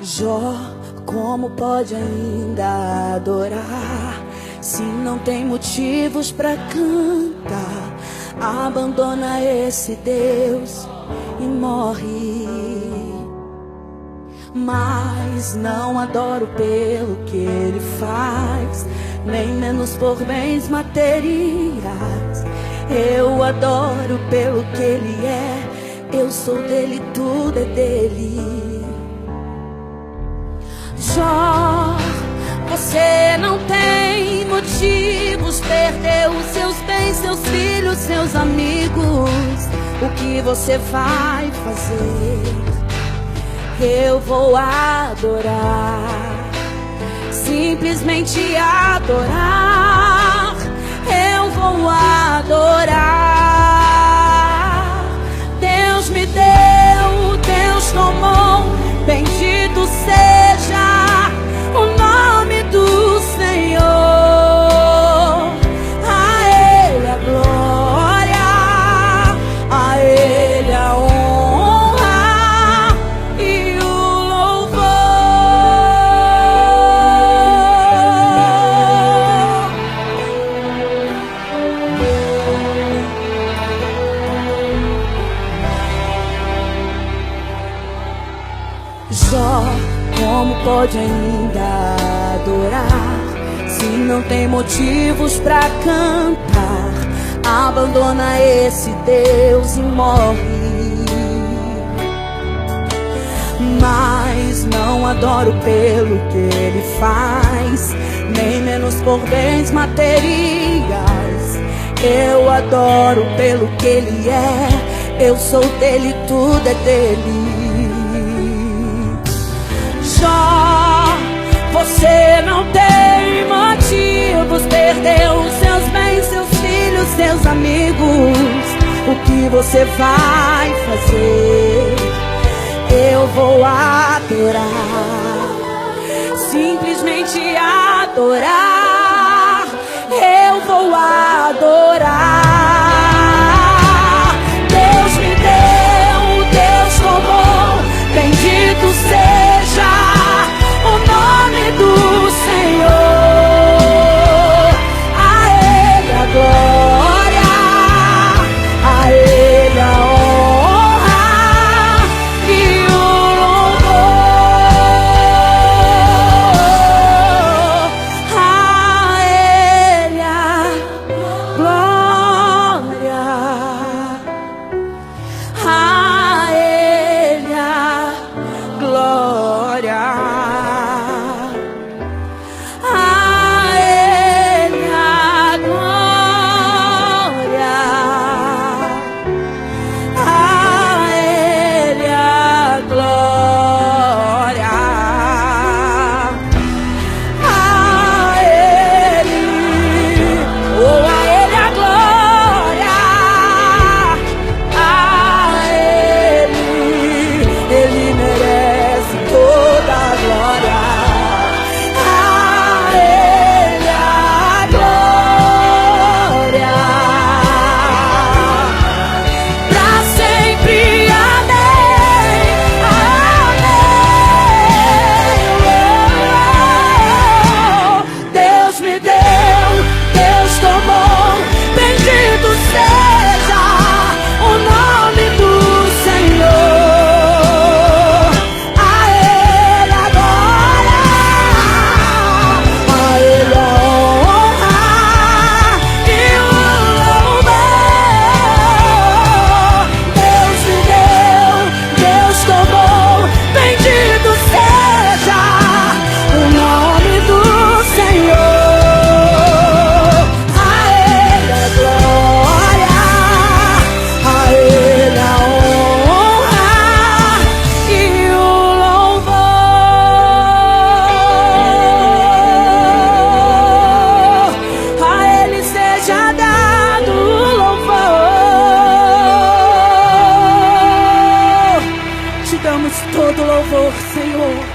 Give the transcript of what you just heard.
Jó, como pode ainda adorar se não tem motivos pra cantar? Abandona esse Deus e morre. Mas não adoro pelo que ele faz, nem menos por bens materiais. Eu adoro pelo que ele é. Eu sou dele, tudo é dele. Jó, você não tem motivos, perdeu os seus bens, seus filhos, seus amigos. O que você vai fazer? Eu vou adorar, simplesmente adorar. Eu vou adorar. Deus me deu, Deus tomou, bendito seja o nome do Senhor. A Ele a glória, a Ele a honra e o louvor. Jó, como pode ainda adorar se não tem motivos pra cantar? Abandona esse Deus e morre. Mas não adoro pelo que ele faz, nem menos por bens materiais. Eu adoro pelo que ele é. Eu sou dele, tudo é dele. Jó, você não tem motivos, perdeu os seus bens, seus filhos, seus amigos. O que você vai fazer? Eu vou adorar, simplesmente adorar. Eu vou adorar. Deus me deu, Deus tomou, bendito seja o nome do Senhor. A Ele a glória, a Ele a honra e o louvor. A Ele a glória, a Ele a glória. Todo louvor, Senhor.